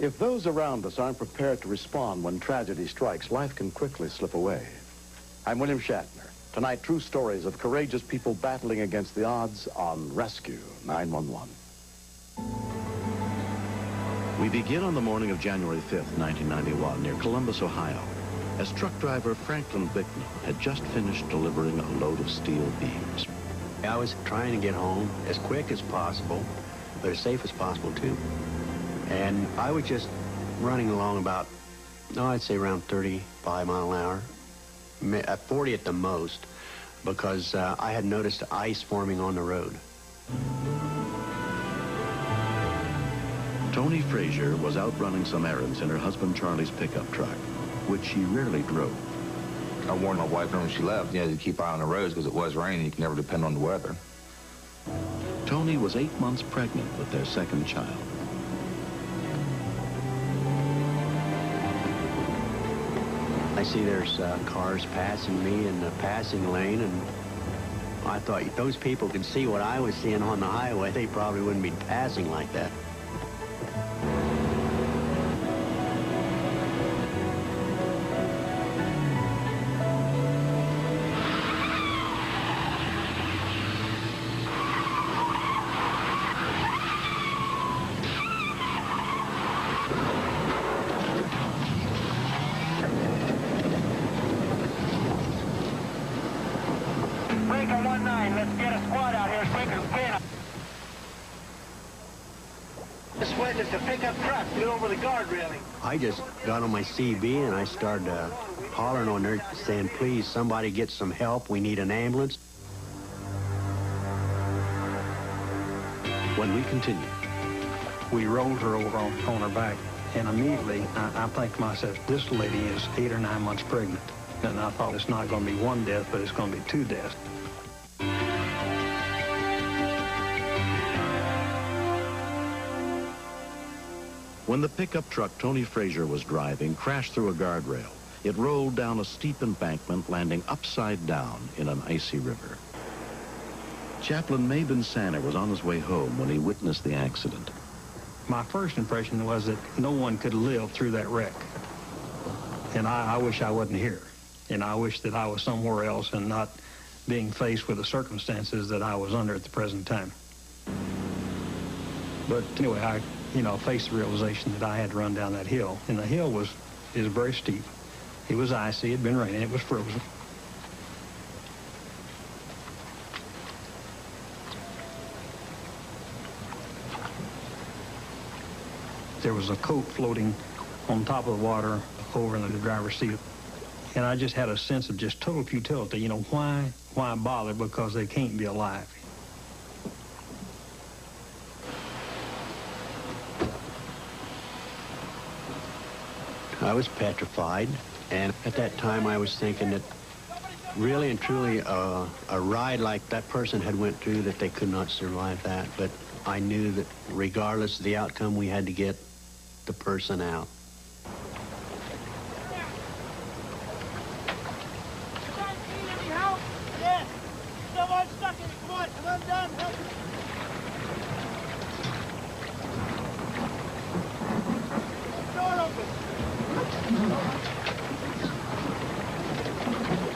If those around us aren't prepared to respond when tragedy strikes, life can quickly slip away. I'm William Shatner. Tonight, true stories of courageous people battling against the odds on Rescue 911. We begin on the morning of January 5th, 1991, near Columbus, Ohio, as truck driver Franklin Bicknell had just finished delivering a load of steel beams. I was trying to get home as quick as possible, but as safe as possible, too. And I was just running along about, I'd say around 35 miles an hour, at 40 at the most, because I had noticed ice forming on the road. Tony Frazier was out running some errands in her husband Charlie's pickup truck, which she rarely drove. I warned my wife when she left, to keep eye on the roads because it was raining. You can never depend on the weather. Tony was 8 months pregnant with their second child. I see there's cars passing me in the passing lane, and I thought if those people could see what I was seeing on the highway, they probably wouldn't be passing like that. Let's get a squad out here as quick as we can. This witness a pickup truck flew over the guard railing. I just got on my CB and I started hollering on her, saying, please, somebody get some help. We need an ambulance. When we continue, we rolled her over on her back, and immediately I think to myself, this lady is 8 or 9 months pregnant. And I thought it's not going to be one death, but it's going to be 2 deaths. when the pickup truck Tony Frazier was driving crashed through a guardrail. It rolled down a steep embankment, landing upside down in an icy river. Chaplain Mabin Sanner was on his way home when he witnessed the accident. My first impression was that no one could live through that wreck. And I wish I wasn't here. And I wish that I was somewhere else and not being faced with the circumstances that I was under at the present time. But anyway, I faced the realization that I had to run down that hill. And the hill is very steep. It was icy, it had been raining, it was frozen. There was a coat floating on top of the water over in the driver's seat. And I just had a sense of just total futility. Why bother? Because they can't be alive. I was petrified, and at that time I was thinking that really and truly a ride like that person had went through, that they could not survive that. But I knew that regardless of the outcome, we had to get the person out.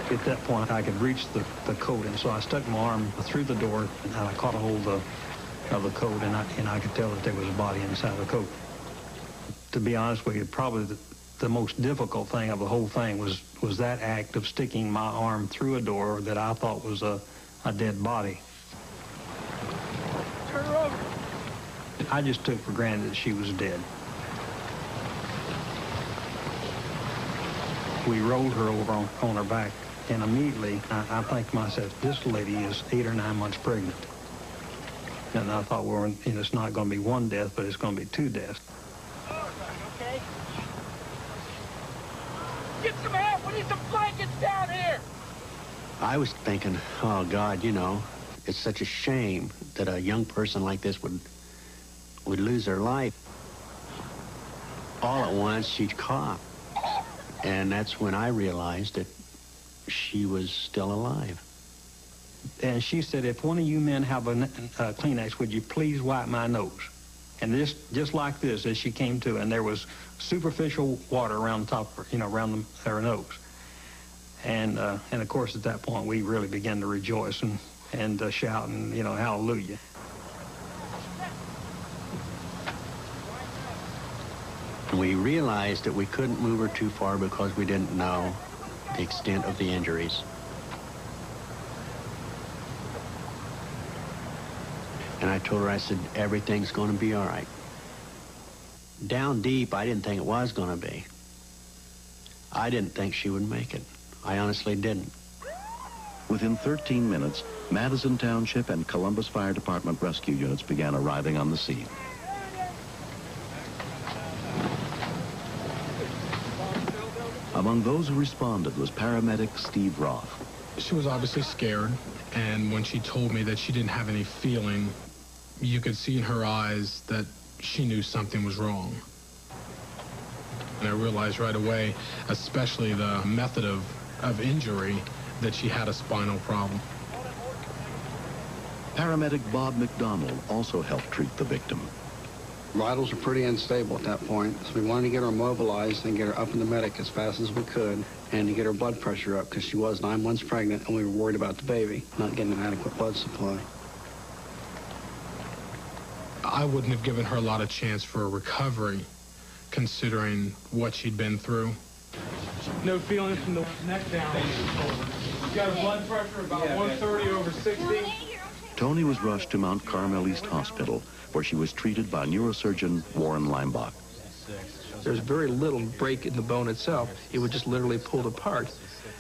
At that point, I could reach the coat, and so I stuck my arm through the door, and I caught a hold of the coat, and I could tell that there was a body inside the coat. To be honest with you, probably the most difficult thing of the whole thing was that act of sticking my arm through a door that I thought was a dead body. Turn her over. I just took for granted that she was dead. We rolled her over on her back, and immediately I think to myself, this lady is 8 or 9 months pregnant. And I thought, well, it's not going to be one death, but it's going to be 2 deaths. Okay. Get some help. We need some blankets down here. I was thinking, oh, God, it's such a shame that a young person like this would lose her life. All at once, she'd cough. And that's when I realized that she was still alive. And she said, if one of you men have a Kleenex, would you please wipe my nose? And just like this, as she came to, and there was superficial water around the top of her, you know, around her nose. And of course, at that point, we really began to rejoice and shout and, you know, hallelujah. We realized that we couldn't move her too far because we didn't know the extent of the injuries. And I told her, I said, everything's going to be all right. Down deep, I didn't think it was going to be. I didn't think she would make it. I honestly didn't. Within 13 minutes, Madison Township and Columbus Fire Department rescue units began arriving on the scene. Among those who responded was paramedic Steve Roth. She was obviously scared, and when she told me that she didn't have any feeling, you could see in her eyes that she knew something was wrong. And I realized right away, especially the method of injury, that she had a spinal problem. Paramedic Bob McDonald also helped treat the victim. Vitals were pretty unstable at that point, so we wanted to get her mobilized and get her up in the medic as fast as we could, and to get her blood pressure up because she was 9 months pregnant and we were worried about the baby not getting an adequate blood supply. I wouldn't have given her a lot of chance for a recovery, considering what she'd been through. No feeling from the neck down. She's got a blood pressure about 130/60. Tony was rushed to Mount Carmel East Hospital, where she was treated by neurosurgeon Warren Leimbach. There's very little break in the bone itself. It would just literally pull apart,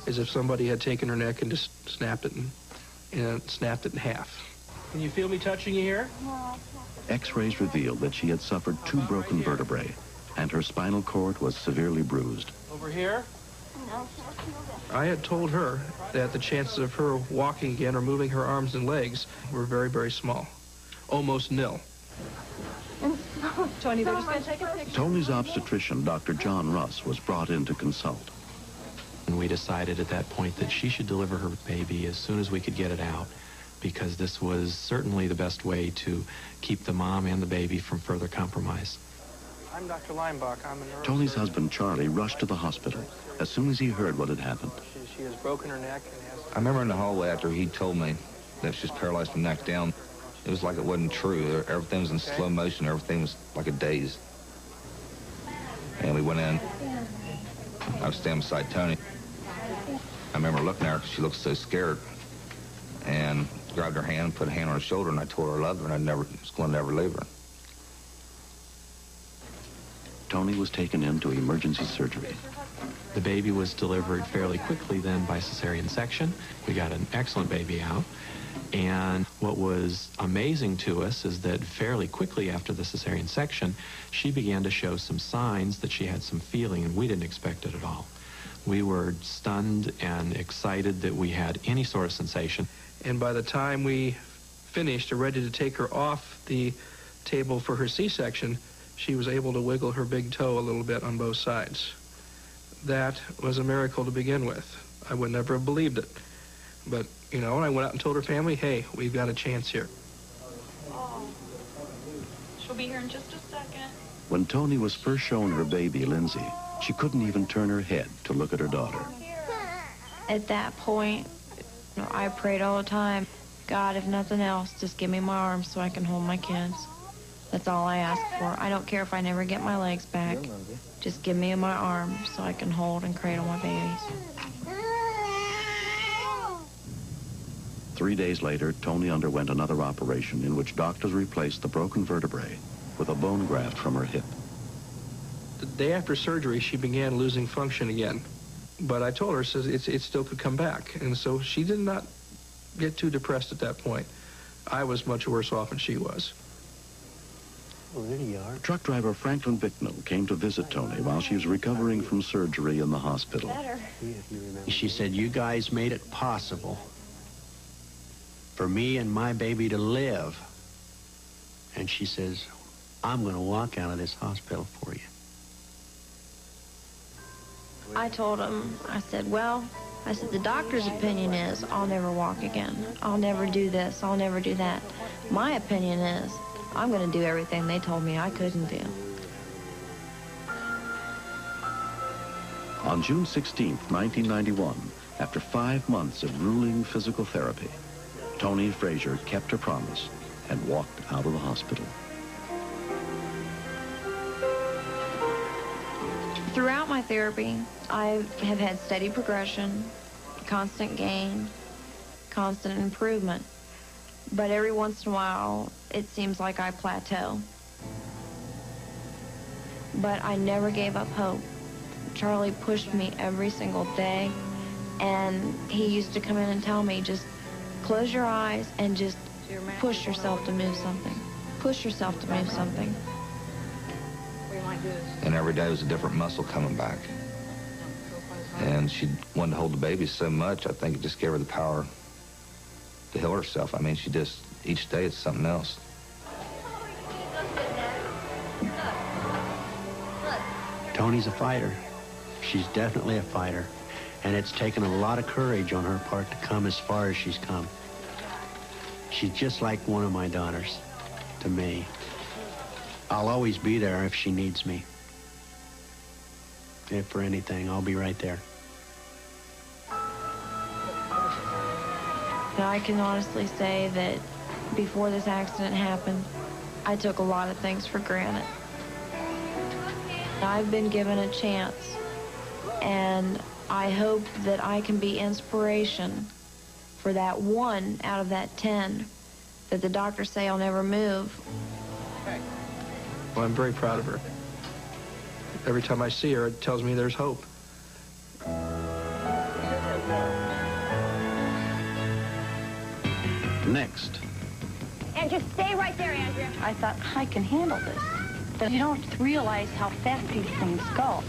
as if somebody had taken her neck and just snapped it in half. Can you feel me touching you here? X-rays revealed that she had suffered 2 broken vertebrae, and her spinal cord was severely bruised. Over here? I had told her that the chances of her walking again or moving her arms and legs were very, very small, almost nil. Tony, they're just going to take a picture. Tony's obstetrician, Dr. John Russ, was brought in to consult. And we decided at that point that she should deliver her baby as soon as we could get it out, because this was certainly the best way to keep the mom and the baby from further compromise. I'm Dr. Leimbach. I'm a neurosurgeon. Tony's husband, Charlie, rushed to the hospital as soon as he heard what had happened. She has broken her neck and has... I remember in the hallway after he told me that she was paralyzed from the neck down, it was like it wasn't true. Everything was in slow motion. Everything was like a daze. And we went in. I was standing beside Tony. I remember looking at her because she looked so scared, and grabbed her hand, put a hand on her shoulder, and I told her I loved her, and I was going to never leave her. Tony was taken into emergency surgery. The baby was delivered fairly quickly then by cesarean section. We got an excellent baby out. And what was amazing to us is that fairly quickly after the cesarean section, she began to show some signs that she had some feeling, and we didn't expect it at all. We were stunned and excited that we had any sort of sensation. And by the time we finished and ready to take her off the table for her C-section, she was able to wiggle her big toe a little bit on both sides. That was a miracle to begin with. I would never have believed it. But, you know, I went out and told her family, hey, we've got a chance here. Oh. She'll be here in just a second. When Tony was first shown her baby, Lindsay, she couldn't even turn her head to look at her daughter. At that point, I prayed all the time, God, if nothing else, just give me my arms so I can hold my kids. That's all I ask for. I don't care if I never get my legs back. Just give me my arms so I can hold and cradle my babies. 3 days later, Tony underwent another operation in which doctors replaced the broken vertebrae with a bone graft from her hip. The day after surgery, she began losing function again. But I told her, it still could come back. And so she did not get too depressed at that point. I was much worse off than she was. Oh, there you are. Truck driver Franklin Bicknell came to visit Tony while she was recovering from surgery in the hospital. She said, you guys made it possible for me and my baby to live. And she says, I'm going to walk out of this hospital for you. I told him, I said, well, the doctor's opinion is I'll never walk again. I'll never do this. I'll never do that. My opinion is I'm going to do everything they told me I couldn't do. On June 16, 1991, after 5 months of grueling physical therapy, Toni Frazier kept her promise and walked out of the hospital. Throughout my therapy, I have had steady progression, constant gain, constant improvement. But every once in a while, it seems like I plateau. But I never gave up hope. Charlie pushed me every single day, and he used to come in and tell me, just close your eyes and just push yourself to move something. Push yourself to move something. And every day was a different muscle coming back. And she wanted to hold the baby so much, I think it just gave her the power to heal herself. I mean, she just, each day it's something else. Toni's a fighter. She's definitely a fighter. And it's taken a lot of courage on her part to come as far as she's come. She's just like one of my daughters to me. I'll always be there if she needs me. If for anything, I'll be right there. I can honestly say that before this accident happened, I took a lot of things for granted. I've been given a chance, and I hope that I can be inspiration for that 1 out of that 10 that the doctors say I'll never move. Well, I'm very proud of her. Every time I see her, it tells me there's hope. Next. Andrew, stay right there, Andrea. I thought, I can handle this. But you don't realize how fast these things go.